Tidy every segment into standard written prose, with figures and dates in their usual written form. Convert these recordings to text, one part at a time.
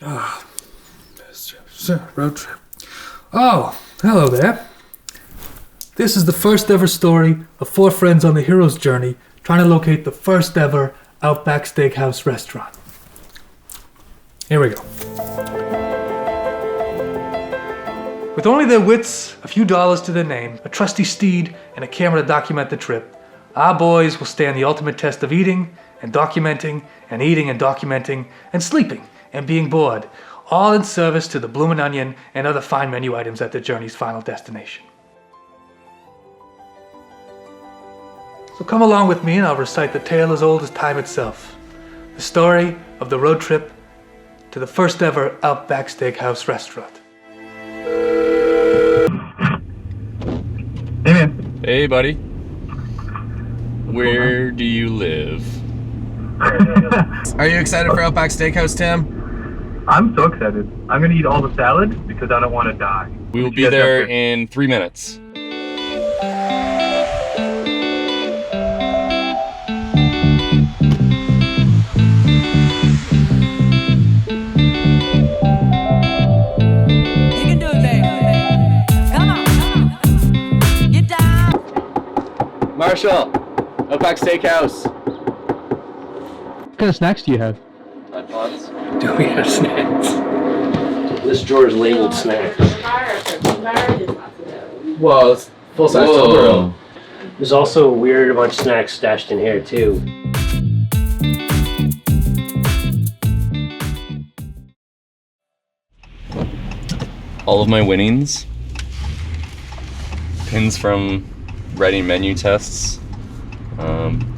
Ah, road trip. Oh, hello there. This is the first ever story of 4 friends on the hero's journey trying to locate the first ever Outback Steakhouse restaurant. Here we go. With only their wits, a few dollars to their name, a trusty steed, and a camera to document the trip, our boys will stand the ultimate test of eating and documenting and eating and documenting and sleeping and being bored, all in service to the bloomin' onion and other fine menu items at their journey's final destination. So come along with me and I'll recite the tale as old as time itself. The story of the road trip to the first ever Outback Steakhouse restaurant. Hey man. Hey buddy. Where do you live? Are you excited for Outback Steakhouse, Tim? I'm so excited. I'm gonna eat all the salad because I don't want to die. We will be there in 3 minutes. Marshall, Outback Steakhouse. What kind of snacks do you have? Pods. Do we have snacks? This drawer is labeled snacks. Whoa, it's full-size Toblerone. There's also a weird bunch of snacks stashed in here too. All of my winnings, pins from writing menu tests,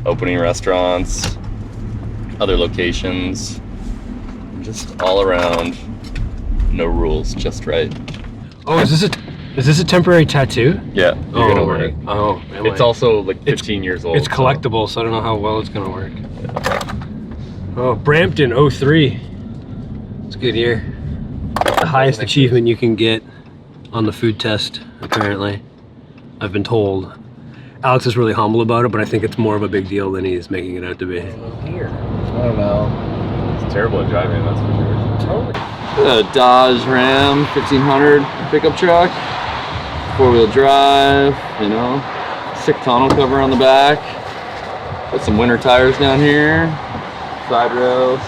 opening restaurants, other locations, just all around, no rules, just right. Oh, is this a temporary tattoo? Yeah, you're gonna wear it. Oh, It's also like 15 years old. It's collectible, so I don't know how well it's gonna work. Oh, Brampton 03. It's a good year. The highest achievement you can get on the food test, apparently. I've been told. Alex is really humble about it, but I think it's more of a big deal than he's making it out to be. I don't know. It's terrible at driving, that's for sure. A Dodge Ram 1500 pickup truck, 4-wheel drive, you know, sick tonneau cover on the back. Got some winter tires down here, side rails,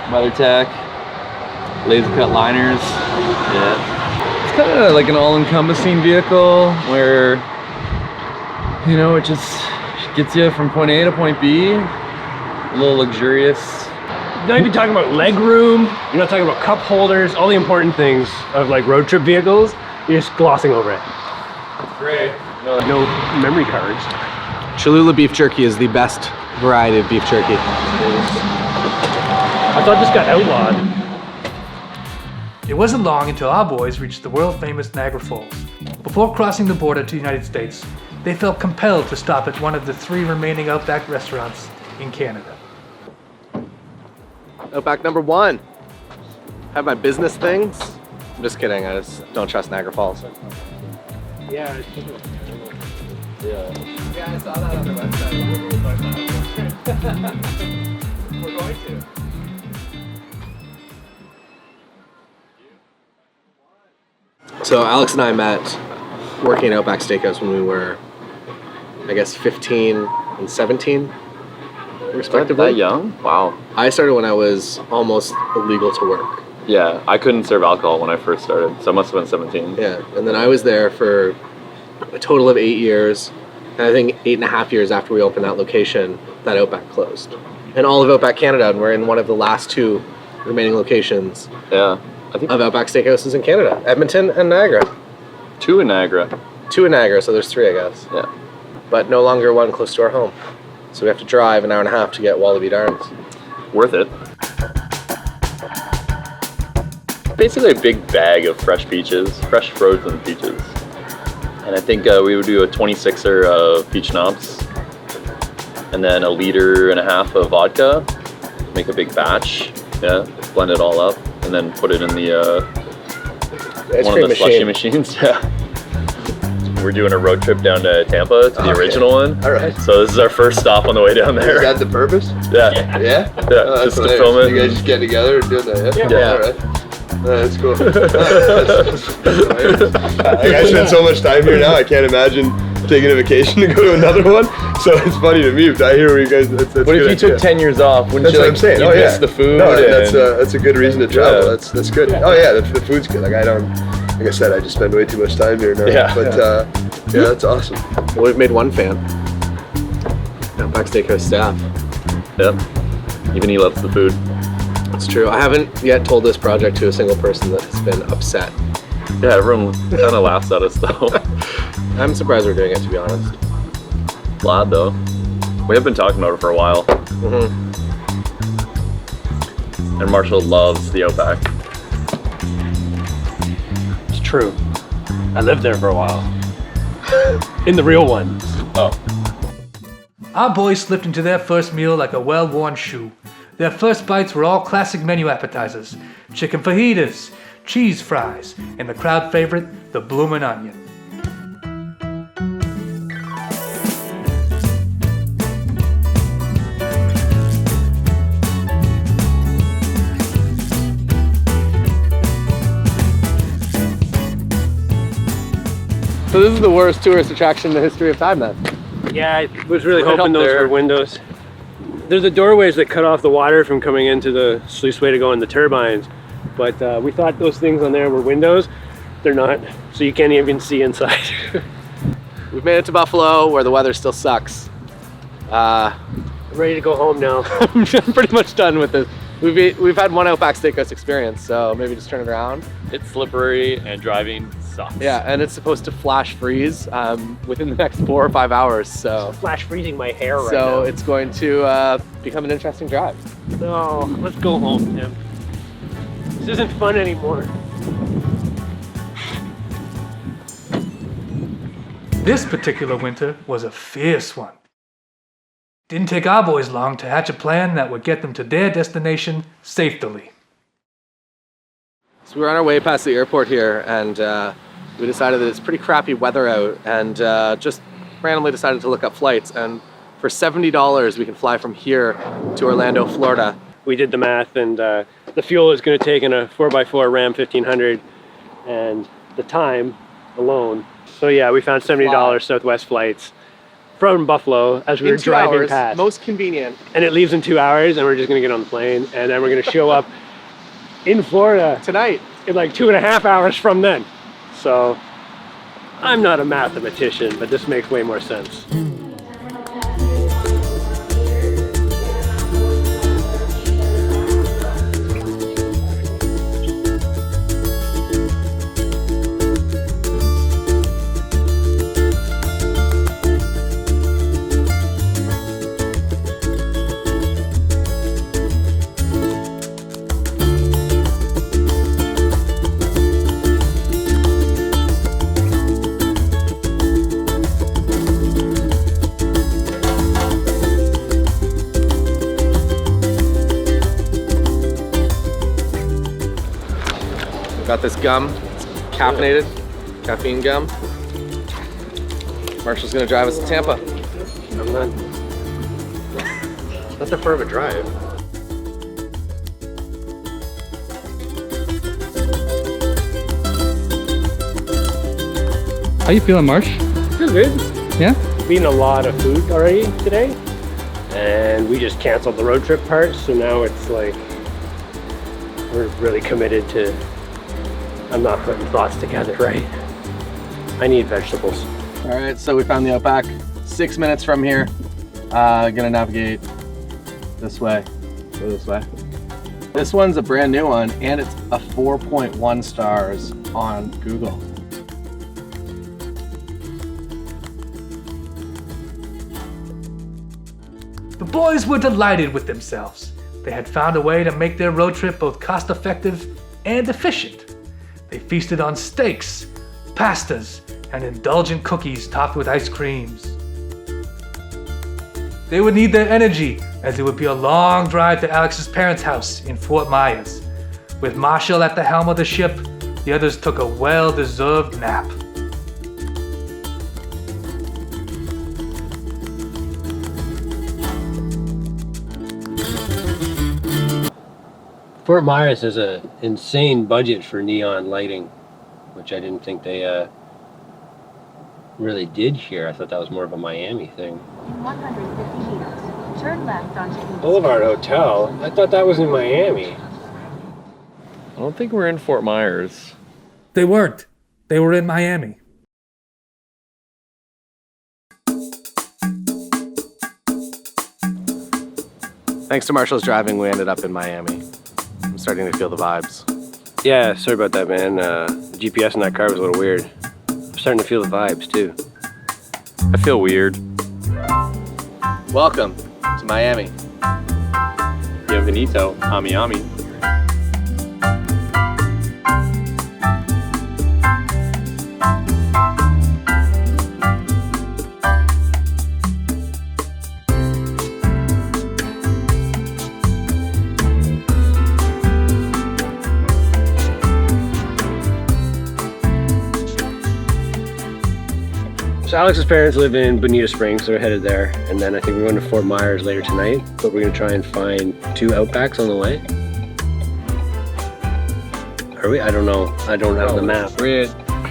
WeatherTech, laser cut liners. Yeah, it's kind of like an all-encompassing vehicle where, you know, it just gets you from point A to point B. A little luxurious. You're not even talking about leg room, you're not talking about cup holders, all the important things of like road trip vehicles, you're just glossing over it. Great. No memory cards. Cholula beef jerky is the best variety of beef jerky. I thought this got outlawed. It wasn't long until our boys reached the world-famous Niagara Falls. Before crossing the border to the United States, they felt compelled to stop at one of the 3 remaining Outback restaurants in Canada. Outback number 1. Have my business things. I'm just kidding, I just don't trust Niagara Falls. Yeah. Yeah, I saw that on their website. We're going to. So Alex and I met working at Outback Steakhouse when we were, I guess, 15 and 17, respectively. That young? Wow. I started when I was almost illegal to work. Yeah, I couldn't serve alcohol when I first started, so I must have been 17. Yeah, and then I was there for a total of 8 years, and I think 8.5 years after we opened that location, that Outback closed. And all of Outback Canada, and we're in one of the last 2 remaining locations Yeah, I think of Outback Steakhouses in Canada, Edmonton and Niagara. 2 in Niagara. 2 in Niagara, so there's 3, I guess. Yeah. But no longer one close to our home. So we have to drive an hour and a half to get Wallaby Darns. Worth it. Basically a big bag of fresh peaches, fresh frozen peaches. And I think we would do a 26er of peach schnapps, and then 1.5 liters of vodka. Make a big batch, yeah, blend it all up, and then put it in the one of the slushy machines. Yeah. we're doing a road trip down to Tampa to the original one. All right. So this is our first stop on the way down there. Is that the purpose? Yeah. Yeah? Yeah, just to film it. You guys just get together and do that, yeah? Yeah. All right. That's cool. Like, I spend so much time here now, I can't imagine taking a vacation to go to another one. So it's funny to me, but I hear where you guys, that's What if you took 10 years off? Wouldn't That's you, what like, I'm saying. you Oh yeah, miss the food? No, and- that's a good reason to travel. Yeah. That's good. Oh yeah, the food's good. Like I don't, like I said, I just spend way too much time here now. Yeah. But yeah, that's awesome. Well, we've made one fan. Outback Steakhouse staff. Yep. Even he loves the food. It's true. I haven't yet told this project to a single person that has been upset. Yeah, everyone kind of laughs at us though. I'm surprised we're doing it, to be honest. Glad though. We have been talking about it for a while. And Marshall loves the Outback. It's true. I lived there for a while. In the real one. Oh. Our boys slipped into their first meal like a well-worn shoe. Their first bites were all classic menu appetizers. Chicken fajitas, cheese fries, and the crowd favorite, the bloomin' onion. So this is the worst tourist attraction in the history of time, then. Yeah, I was really Right hoping up those there. were windows. There's the doorways that cut off the water from coming into the sluice way to go in the turbines. But we thought those things on there were windows. They're not, so you can't even see inside. We've made it to Buffalo, where the weather still sucks. I'm ready to go home now. I'm pretty much done with this. We've had one Outback Steakhouse experience, so maybe just turn it around. It's slippery and driving sucks. Yeah, and it's supposed to flash freeze within the next 4 or 5 hours, so Flash freezing my hair right now. so it's going to become an interesting drive. No, let's go home, Tim. This isn't fun anymore. This particular winter was a fierce one. Didn't take our boys long to hatch a plan that would get them to their destination safely. So we're on our way past the airport here, and we decided that it's pretty crappy weather out, and just randomly decided to look up flights. And for $70, we can fly from here to Orlando, Florida. We did the math, and the fuel is going to take in a 4x4 Ram 1500, and the time alone. So yeah, we found $70 Southwest flights from Buffalo as we were In 2 driving hours, past. most convenient. And it leaves in 2 hours, and we're just going to get on the plane, and then we're going to show up in Florida Tonight. in like 2.5 hours from then. So I'm not a mathematician, but this makes way more sense. Got this gum, it's caffeinated, caffeine gum. Marshall's gonna drive us to Tampa. I'm not. Not that far of a drive. How you feeling, Marsh? Feel good. Yeah? We've eaten a lot of food already today, and we just canceled the road trip part, so now it's like we're really committed to. I'm not putting thoughts together, right? I need vegetables. All right, so we found the Outback. 6 minutes from here. Gonna navigate this way. Go this way. This one's a brand new one, and it's a 4.1 stars on Google. The boys were delighted with themselves. They had found a way to make their road trip both cost-effective and efficient. They feasted on steaks, pastas, and indulgent cookies topped with ice creams. They would need their energy, as it would be a long drive to Alex's parents' house in Fort Myers. With Marshall at the helm of the ship, the others took a well-deserved nap. Fort Myers has an insane budget for neon lighting, which I didn't think they really did here. I thought that was more of a Miami thing. In 150 meters, turn left onto East Boulevard Hotel? I thought that was in Miami. I don't think we're in Fort Myers. They weren't. They were in Miami. Thanks to Marshall's driving, we ended up in Miami. I'm starting to feel the vibes. Yeah, sorry about that, man. The GPS in that car was a little weird. I'm starting to feel the vibes, too. I feel weird. Welcome to Miami. Bienvenido, Ami. So Alex's parents live in Bonita Springs, so we're headed there. And then I think we're going to Fort Myers later tonight, but we're going to try and find 2 Outbacks on the way. Are we? I don't know. I don't have the map.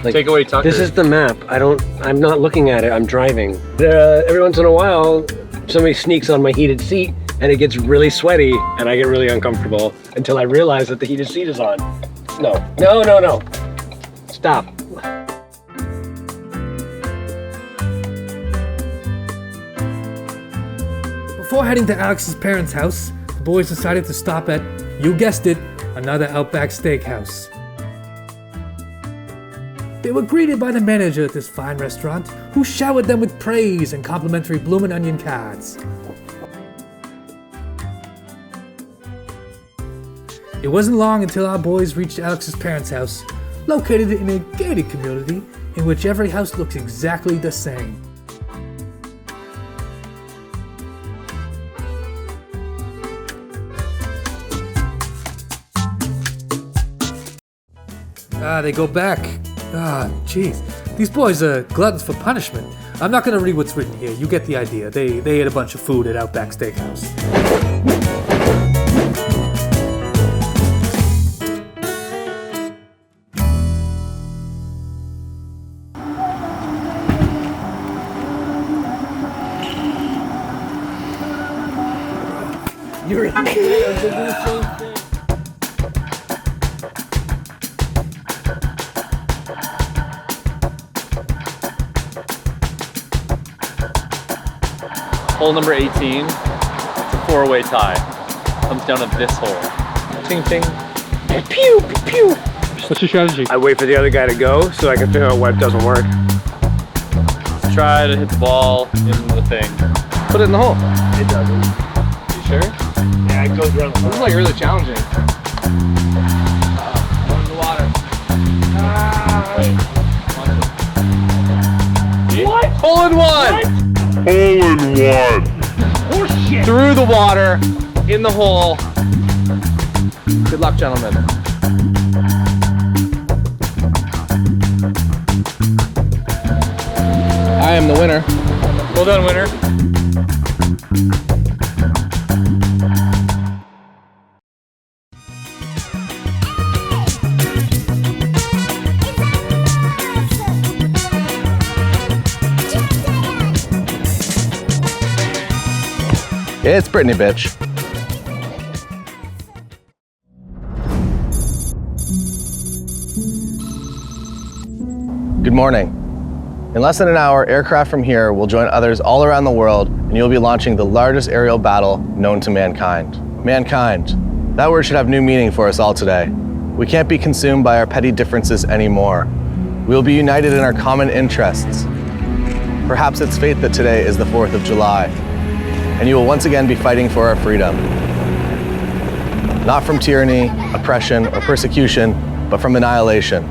Take away Tucker. This is the map. I'm not looking at it. I'm driving. Every once in a while, somebody sneaks on my heated seat and it gets really sweaty and I get really uncomfortable until I realize that the heated seat is on. No. Stop. Before heading to Alex's parents' house, the boys decided to stop at, you guessed it, another Outback Steakhouse. They were greeted by the manager at this fine restaurant, who showered them with praise and complimentary bloomin' onion cards. It wasn't long until our boys reached Alex's parents' house, located in a gated community in which every house looks exactly the same. They go back. Jeez. These boys are gluttons for punishment. I'm not gonna read what's written here. You get the idea. They ate a bunch of food at Outback Steakhouse. You're in the Hole number 18, it's a 4-way tie. Comes down to this hole. Ting ting. Pew, pew, pew. What's your strategy? I wait for the other guy to go so I can figure out what doesn't work. Try to hit the ball in the thing. Put it in the hole. It doesn't. You sure? Yeah, it goes around the This is like really challenging. Going in the water. What? Hole in one! Oh shit! Through the water, in the hole. Good luck, gentlemen. I am the winner. Well done, winner. It's Brittany, bitch. Good morning. In less than an hour, aircraft from here will join others all around the world, and you'll be launching the largest aerial battle known to mankind. Mankind. That word should have new meaning for us all today. We can't be consumed by our petty differences anymore. We will be united in our common interests. Perhaps it's fate that today is the 4th of July, and you will once again be fighting for our freedom. Not from tyranny, oppression, or persecution, but from annihilation.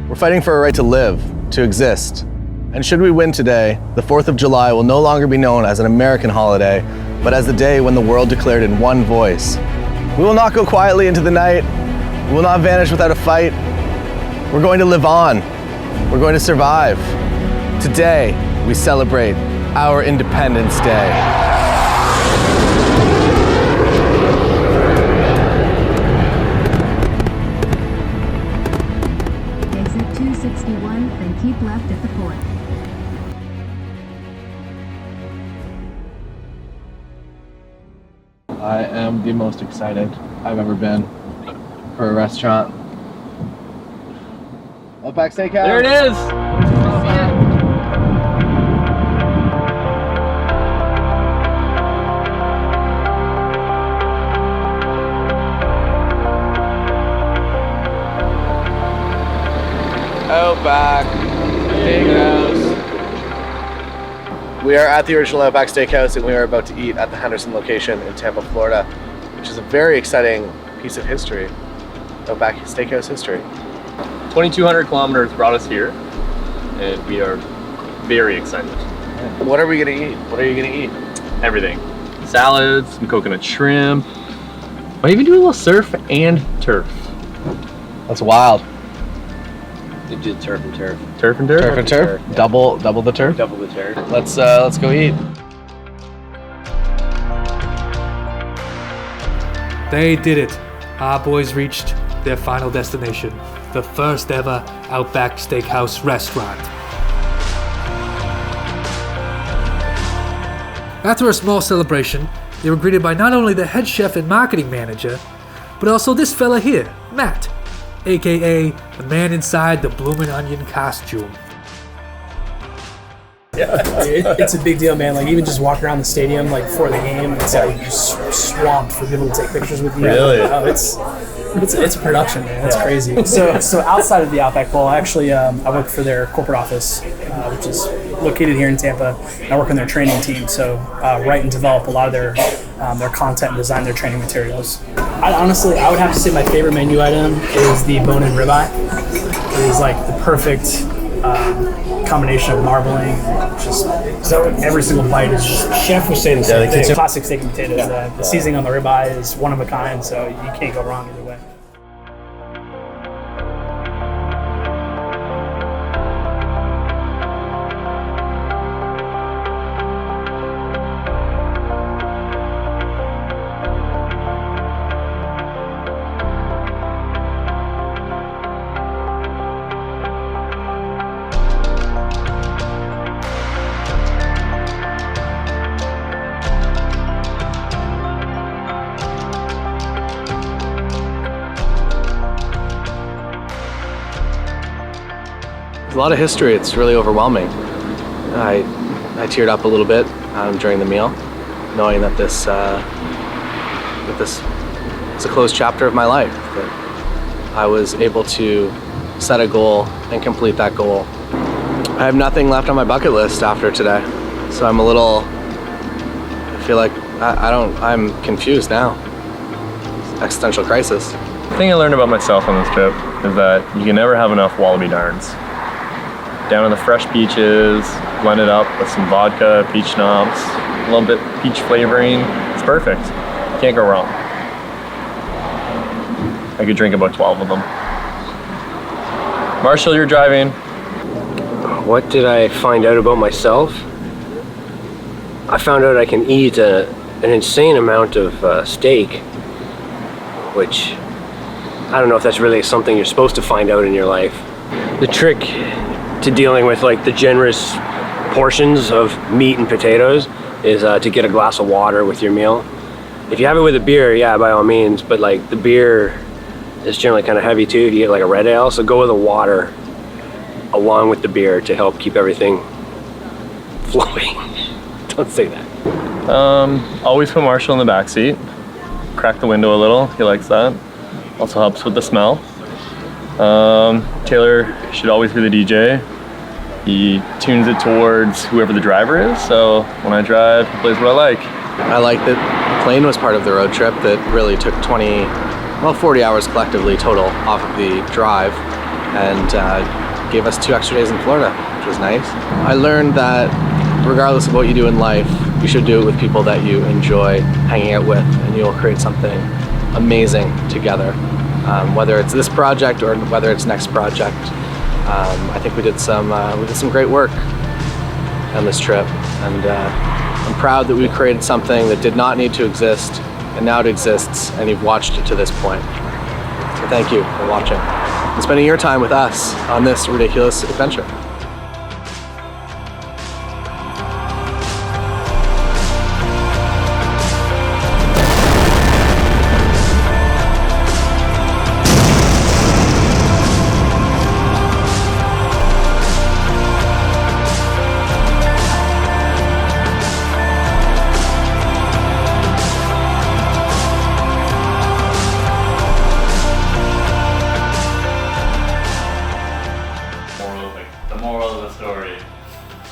We're fighting for a right to live, to exist. And should we win today, the 4th of July will no longer be known as an American holiday, but as the day when the world declared in one voice. We will not go quietly into the night. We will not vanish without a fight. We're going to live on. We're going to survive. Today, we celebrate our Independence Day. I am the most excited I've ever been for a restaurant. Outback Steakhouse. There it is. Outback Steakhouse. We are at the original Outback Steakhouse and we are about to eat at the Henderson location in Tampa, Florida, which is a very exciting piece of history. Outback Steakhouse history. 2,200 kilometers brought us here, and we are very excited. What are we gonna eat? What are you gonna eat? Everything. Salads, some coconut shrimp. Might even do a little surf and turf. That's wild. You did turf and turf. Turf and turf? Turf and turf? Yeah. Double the turf? Double the turf. Let's go eat. They did it. Our boys reached their final destination, the first ever Outback Steakhouse restaurant. After a small celebration, they were greeted by not only the head chef and marketing manager, but also this fella here, Matt, aka the man inside the bloomin' onion costume. It's a big deal, man. Like even just walking around the stadium, like before the game, it's like just swamped for people to take pictures with you. Really? Oh, it's a production, man. It's crazy. So outside of the Outback Bowl, actually, I work for their corporate office, which is located here in Tampa. I work on their training team, so write and develop a lot of their content and design their training materials. I would have to say my favorite menu item is the bone-in ribeye. It is like the perfect combination of marbling, just so every single bite is just. Chef was saying the same thing. Classic steak and potatoes. The seasoning on the ribeye is one of a kind, so you can't go wrong either way. There's a lot of history. It's really overwhelming. I teared up a little bit during the meal, knowing that this is a closed chapter of my life. That I was able to set a goal and complete that goal. I have nothing left on my bucket list after today, so I feel like I'm confused now. Existential crisis. The thing I learned about myself on this trip is that you can never have enough wallaby darns. Down on the fresh peaches, blend it up with some vodka, peach schnapps, a little bit peach flavoring. It's perfect. Can't go wrong. I could drink about 12 of them. Marshall, you're driving. What did I find out about myself? I found out I can eat an insane amount of steak, which I don't know if that's really something you're supposed to find out in your life. The trick to dealing with like the generous portions of meat and potatoes is to get a glass of water with your meal. If you have it with a beer, yeah, by all means, but like the beer is generally kind of heavy too if you get like a red ale, so go with the water along with the beer to help keep everything flowing. Don't say that. Always put Marshall in the back seat. Crack the window a little, he likes that. Also helps with the smell. Taylor should always be the DJ. He tunes it towards whoever the driver is, so when I drive, he plays what I like. I like that the plane was part of the road trip that really took 40 hours collectively total off of the drive and gave us 2 extra days in Florida, which was nice. I learned that regardless of what you do in life, you should do it with people that you enjoy hanging out with, and you'll create something amazing together. Whether it's this project or whether it's next project, I think we did some great work on this trip, and I'm proud that we created something that did not need to exist, and now it exists, and you've watched it to this point. So thank you for watching and spending your time with us on this ridiculous adventure.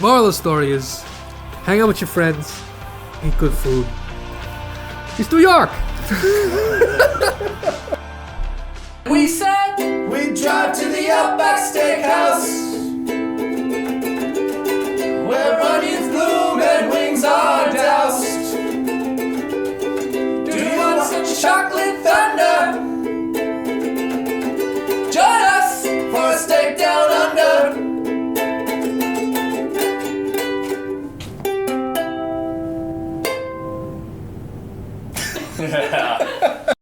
Moral of the story is, hang out with your friends, eat good food. It's New York! We said we'd drive to the Outback Steakhouse, where onions bloom and wings are doused. Do you want some chocolate thunder? Join us for a steak down under. Yeah.